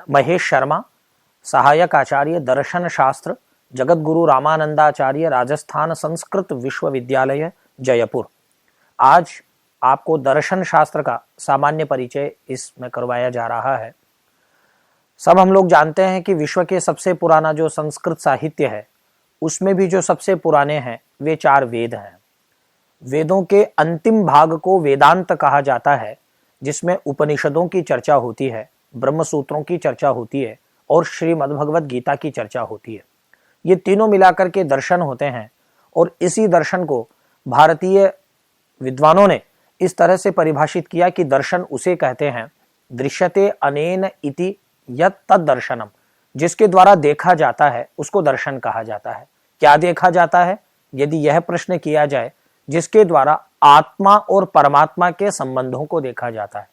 महेश शर्मा, सहायक आचार्य दर्शन शास्त्र, जगत गुरु रामानंदाचार्य, राजस्थान संस्कृत विश्वविद्यालय जयपुर। आज आपको दर्शन शास्त्र का सामान्य परिचय इसमें करवाया जा रहा है। सब हम लोग जानते हैं कि विश्व के सबसे पुराना जो संस्कृत साहित्य है उसमें भी जो सबसे पुराने हैं वे 4 वेद हैं। वेदों के अंतिम भाग को वेदांत कहा जाता है, जिसमें उपनिषदों की चर्चा होती है, ब्रह्म सूत्रों की चर्चा होती है और श्रीमद् भगवद गीता की चर्चा होती है। ये तीनों मिलाकर के दर्शन होते हैं और इसी दर्शन को भारतीय विद्वानों ने इस तरह से परिभाषित किया कि दर्शन उसे कहते हैं दृश्यते अनेन इति यत् तद दर्शनम, जिसके द्वारा देखा जाता है उसको दर्शन कहा जाता है। क्या देखा जाता है? यदि यह प्रश्न किया जाए, जिसके द्वारा आत्मा और परमात्मा के संबंधों को देखा जाता है,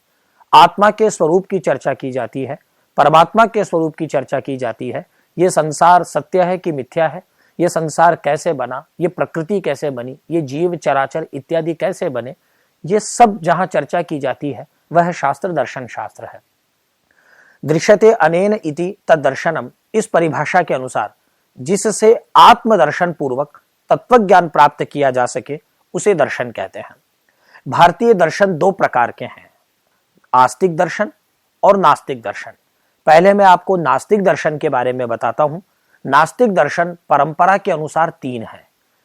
आत्मा के स्वरूप की चर्चा की जाती है, परमात्मा के स्वरूप की चर्चा की जाती है। ये संसार सत्य है कि मिथ्या है, ये संसार कैसे बना, ये प्रकृति कैसे बनी, ये जीव चराचर इत्यादि कैसे बने, ये सब जहां चर्चा की जाती है वह शास्त्र दर्शन शास्त्र है। दृश्यते अनेन इति तद्दर्शनम, इस परिभाषा के अनुसार जिससे आत्मदर्शन पूर्वक तत्वज्ञान प्राप्त किया जा सके उसे दर्शन कहते हैं। भारतीय दर्शन 2 प्रकार के हैं, आस्तिक दर्शन और नास्तिक दर्शन। पहले मैं आपको नास्तिक दर्शन के बारे में बताता हूं। नास्तिक दर्शन परंपरा के अनुसार 3 है।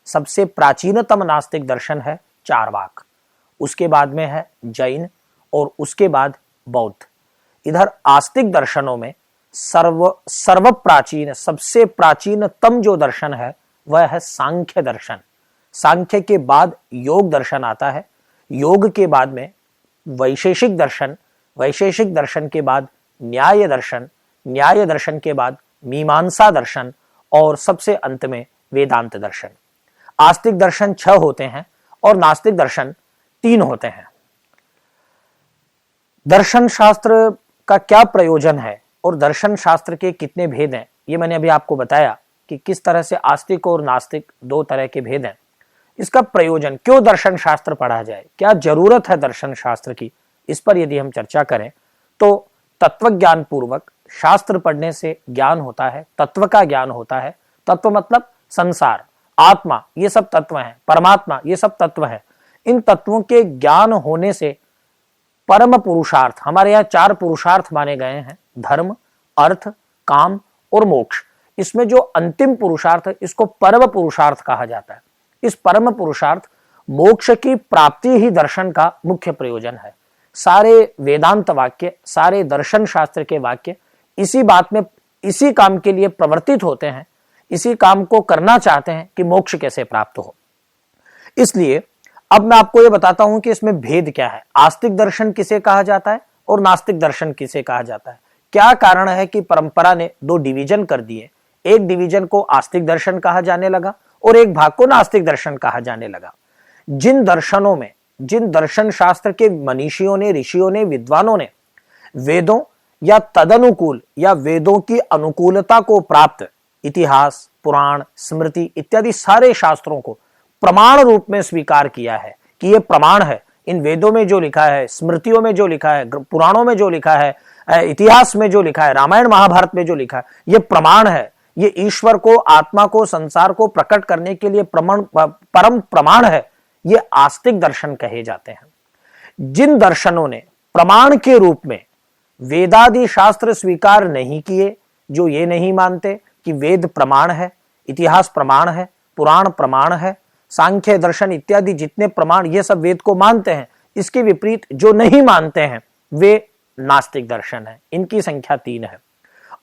सबसे प्राचीनतम नास्तिक दर्शन है चार्वाक, उसके बाद में है जैन और उसके बाद बौद्ध। इधर आस्तिक दर्शनों में सर्व प्राचीन, सबसे प्राचीनतम जो दर्शन है वह है सांख्य दर्शन। सांख्य के बाद योग दर्शन आता है, योग के बाद में वैशेषिक दर्शन, वैशेषिक दर्शन के बाद न्याय दर्शन, न्याय दर्शन के बाद मीमांसा दर्शन और सबसे अंत में वेदांत दर्शन। आस्तिक दर्शन 6 होते हैं और नास्तिक दर्शन 3 होते हैं। दर्शन शास्त्र का क्या प्रयोजन है और दर्शन शास्त्र के कितने भेद हैं, ये मैंने अभी आपको बताया कि किस तरह से आस्तिक और नास्तिक 2 तरह के भेद हैं। इसका प्रयोजन, क्यों दर्शन शास्त्र पढ़ा जाए, क्या जरूरत है दर्शन शास्त्र की, इस पर यदि हम चर्चा करें तो तत्व ज्ञान पूर्वक शास्त्र पढ़ने से ज्ञान होता है, तत्व का ज्ञान होता है। तत्व मतलब संसार, आत्मा, ये सब तत्व हैं, परमात्मा, ये सब तत्व हैं। इन तत्वों के ज्ञान होने से परम पुरुषार्थ, हमारे यहाँ 4 पुरुषार्थ माने गए हैं, धर्म, अर्थ, काम और मोक्ष। इसमें जो अंतिम पुरुषार्थ है इसको परम पुरुषार्थ कहा जाता है। इस परम पुरुषार्थ मोक्ष की प्राप्ति ही दर्शन का मुख्य प्रयोजन है। सारे वेदांत वाक्य, सारे दर्शन शास्त्र के वाक्य इसी बात में, इसी काम के लिए प्रवर्तित होते हैं, इसी काम को करना चाहते हैं कि मोक्ष कैसे प्राप्त हो। इसलिए अब मैं आपको यह बताता हूं कि इसमें भेद क्या है, आस्तिक दर्शन किसे कहा जाता है और नास्तिक दर्शन किसे कहा जाता है। क्या कारण है कि परंपरा ने 2 डिवीजन कर दिए, एक डिवीजन को आस्तिक दर्शन कहा जाने लगा और एक भाग को नास्तिक दर्शन कहा जाने लगा। जिन दर्शनों में, जिन दर्शन शास्त्र के मनीषियों ने, ऋषियों ने, विद्वानों ने वेदों या तदनुकूल या वेदों की अनुकूलता को प्राप्त इतिहास, पुराण, स्मृति इत्यादि सारे शास्त्रों को प्रमाण रूप में स्वीकार किया है कि ये प्रमाण है, इन वेदों में जो लिखा है, स्मृतियों में जो लिखा है, पुराणों में जो लिखा है, इतिहास में जो लिखा है, रामायण महाभारत में जो लिखा है, ये प्रमाण है, ये ईश्वर को, आत्मा को, संसार को प्रकट करने के लिए परम प्रमाण है। ये आस्तिक दर्शन कहे जाते हैं। जिन दर्शनों ने प्रमाण के रूप में वेदादि शास्त्र स्वीकार नहीं किए, जो ये नहीं मानते कि वेद प्रमाण है, इतिहास प्रमाण है, पुराण प्रमाण है, सांख्य दर्शन इत्यादि जितने प्रमाण, ये सब वेद को मानते हैं, इसके विपरीत जो नहीं मानते हैं वे नास्तिक दर्शन है। इनकी संख्या 3 है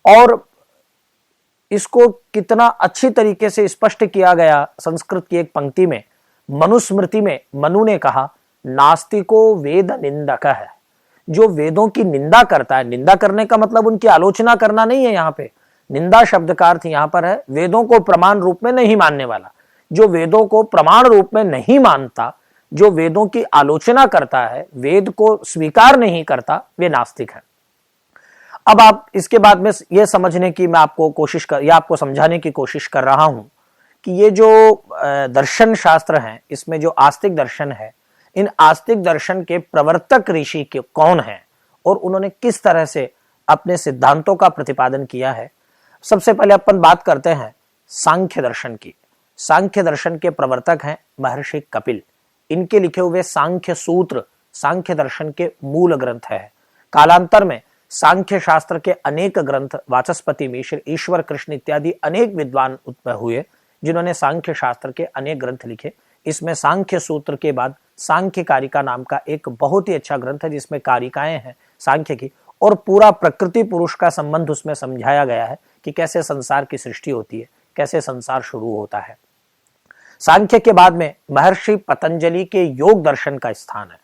और इसको कितना अच्छी तरीके से स्पष्ट किया गया संस्कृत की एक पंक्ति में। मनुस्मृति में मनु ने कहा, नास्तिको वेद निंदक है। जो वेदों की निंदा करता है, निंदा करने का मतलब उनकी आलोचना करना नहीं है, यहाँ पे निंदा शब्द का अर्थ यहाँ पर है वेदों को प्रमाण रूप में नहीं मानने वाला। जो वेदों को प्रमाण रूप में नहीं मानता, जो वेदों की आलोचना करता है, वेद को स्वीकार नहीं करता, वे नास्तिक है। अब आप इसके बाद में यह समझने की मैं आपको समझाने की कोशिश कर रहा हूं कि ये जो दर्शन शास्त्र हैं, इसमें जो आस्तिक दर्शन है, इन आस्तिक दर्शन के प्रवर्तक ऋषि के कौन हैं और उन्होंने किस तरह से अपने सिद्धांतों का प्रतिपादन किया है। सबसे पहले अपन बात करते हैं सांख्य दर्शन की। सांख्य दर्शन के प्रवर्तक हैं महर्षि कपिल। इनके लिखे हुए सांख्य सूत्र सांख्य दर्शन के मूल ग्रंथ है। कालांतर में सांख्य शास्त्र के अनेक ग्रंथ वाचस्पति मिश्र, ईश्वर कृष्ण इत्यादि अनेक विद्वान उत्पन्न हुए जिन्होंने सांख्य शास्त्र के अनेक ग्रंथ लिखे। इसमें सांख्य सूत्र के बाद सांख्य कारिका नाम का एक बहुत ही अच्छा ग्रंथ है जिसमें कारिकाएं हैं सांख्य की, और पूरा प्रकृति पुरुष का संबंध उसमें समझाया गया है कि कैसे संसार की सृष्टि होती है, कैसे संसार शुरू होता है। सांख्य के बाद में महर्षि पतंजलि के योग दर्शन का स्थान है।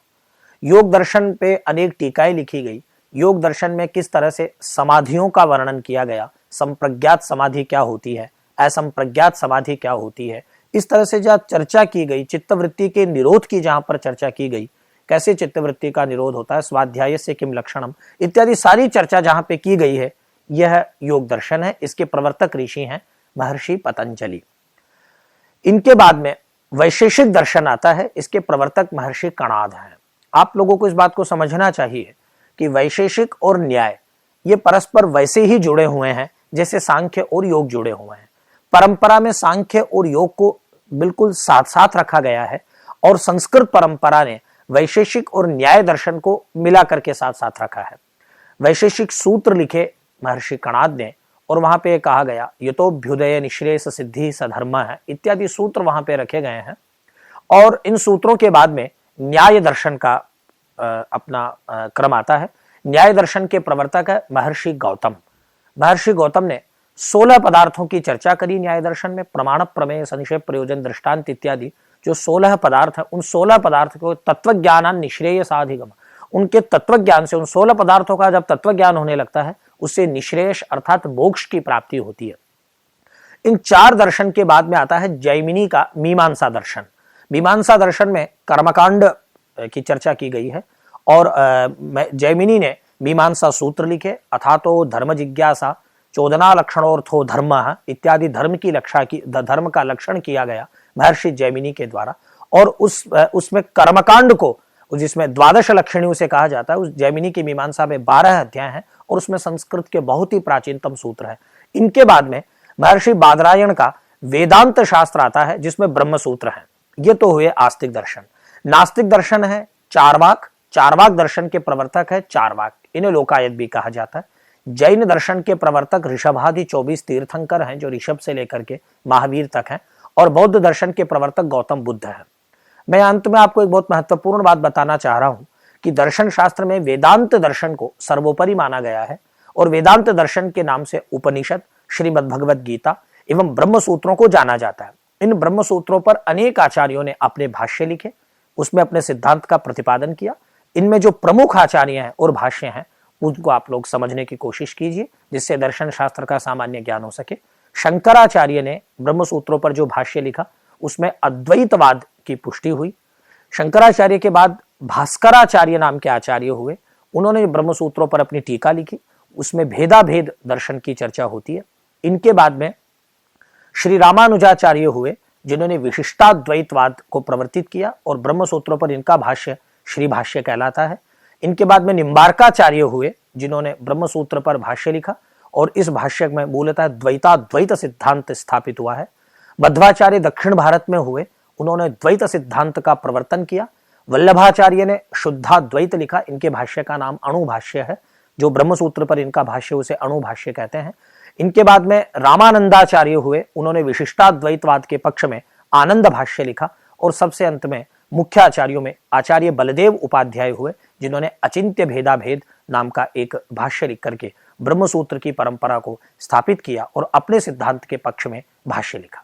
योग दर्शन पे अनेक टीकाएं लिखी गई। योग दर्शन में किस तरह से समाधियों का वर्णन किया गया, संप्रज्ञात समाधि क्या होती है, असंप्रज्ञात समाधि क्या होती है, इस तरह से जहाँ चर्चा की गई, चित्तवृत्ति के निरोध की जहां पर चर्चा की गई, कैसे चित्तवृत्ति का निरोध होता है, स्वाध्याय से किम लक्षणम इत्यादि सारी चर्चा जहां पे की गई है, यह योग दर्शन है। इसके प्रवर्तक ऋषि हैं महर्षि पतंजलि। इनके बाद में वैशेषिक दर्शन आता है। इसके प्रवर्तक महर्षि कणाद हैं। आप लोगों को इस बात को समझना चाहिए कि वैशेषिक और न्याय ये परस्पर वैसे ही जुड़े हुए हैं जैसे सांख्य और योग जुड़े हुए हैं। परंपरा में सांख्य और योग को बिल्कुल साथ साथ रखा गया है और संस्कृत परंपरा ने वैशेषिक और न्याय दर्शन को मिला करके साथ साथ रखा है। वैशेषिक सूत्र लिखे महर्षि कणाद ने और वहां पे कहा गया यतोभ्युदय निश्रेयस सिद्धि सधर्म है इत्यादि सूत्र वहां पे रखे गए हैं। और इन सूत्रों के बाद में न्याय दर्शन का अपना क्रम आता है। न्याय दर्शन के प्रवर्तक है महर्षि गौतम। महर्षि गौतम ने 16 पदार्थों की चर्चा करी न्याय दर्शन में। प्रमाण, प्रमेय, संक्षेप, प्रयोजन, दृष्टांत इत्यादि जो 16 पदार्थ है, उन 16 पदार्थ को तत्वज्ञानान निश्रेयसाधिगम, उनके तत्व ज्ञान से, उन 16 पदार्थों का जब तत्व ज्ञान होने लगता है उससे निश्रेयस अर्थात मोक्ष की प्राप्ति होती है। इन 4 दर्शन के बाद में आता है जैमिनी का मीमांसा दर्शन। मीमांसा दर्शन में कर्मकांड की चर्चा की गई है और जैमिनी ने मीमांसा सूत्र लिखे। अथातो धर्म जिज्ञासा चोदना लक्षणोर्थो धर्म इत्यादि धर्म का लक्षण किया गया महर्षि जैमिनी के द्वारा। और उसमें कर्मकांड को, जिसमें 12 लक्षणियों से कहा जाता है, उस जैमिनी की मीमांसा में 12 अध्याय हैं और उसमें संस्कृत के बहुत ही प्राचीनतम सूत्र है। इनके बाद में महर्षि बादरायण का वेदांत शास्त्र आता है जिसमें ब्रह्म सूत्र है। ये तो हुए आस्तिक दर्शन। नास्तिक दर्शन है चार्वाक। चार्वाक दर्शन के प्रवर्तक है चार्वाक, इन्हें लोकायत भी कहा जाता है। जैन दर्शन के प्रवर्तक ऋषभादि 24 तीर्थंकर हैं जो ऋषभ से लेकर के महावीर तक हैं। और बौद्ध दर्शन के प्रवर्तक गौतम बुद्ध हैं। मैं अंत में आपको एक बहुत महत्वपूर्ण बात बताना चाह रहा हूं कि दर्शन शास्त्र में वेदांत दर्शन को सर्वोपरि माना गया है और वेदांत दर्शन के नाम से उपनिषद, श्रीमद् भगवद गीता एवं ब्रह्म सूत्रों को जाना जाता है। इन ब्रह्म सूत्रों पर अनेक आचार्यों ने अपने भाष्य लिखे, उसमें अपने सिद्धांत का प्रतिपादन किया। इनमें जो प्रमुख आचार्य हैं और भाष्य हैं उनको आप लोग समझने की कोशिश कीजिए जिससे दर्शन शास्त्र का सामान्य ज्ञान हो सके। शंकराचार्य ने ब्रह्म सूत्रों पर जो भाष्य लिखा उसमें अद्वैतवाद की पुष्टि हुई। शंकराचार्य के बाद भास्कराचार्य नाम के आचार्य हुए, उन्होंने ब्रह्म सूत्रों पर अपनी टीका लिखी, उसमें भेदाभेद दर्शन की चर्चा होती है। इनके बाद में श्री रामानुजाचार्य हुए जिन्होंने विशिष्टाद्वैतवाद को प्रवर्तित किया और ब्रह्म सूत्रों पर इनका भाष्य श्री भाष्य कहलाता है। इनके बाद में निम्बार्काचार्य हुए जिन्होंने ब्रह्म सूत्र पर भाष्य लिखा और इस भाष्य में मूलतः द्वैताद्वैत सिद्धांत स्थापित हुआ है। मध्वाचार्य दक्षिण भारत में हुए, उन्होंने द्वैत सिद्धांत का प्रवर्तन किया। वल्लभाचार्य ने शुद्धाद्वैत लिखा, इनके भाष्य का नाम अणु भाष्य है। जो ब्रह्म सूत्र पर इनका भाष्य उसे अणु भाष्य कहते हैं। इनके बाद में रामानंदाचार्य हुए, उन्होंने विशिष्टाद्वैतवाद के पक्ष में आनंद भाष्य लिखा। और सबसे अंत में मुख्य आचार्यों में आचार्य बलदेव उपाध्याय हुए जिन्होंने अचिंत्य भेदाभेद नाम का एक भाष्य लिख करके ब्रह्म सूत्र की परंपरा को स्थापित किया और अपने सिद्धांत के पक्ष में भाष्य लिखा।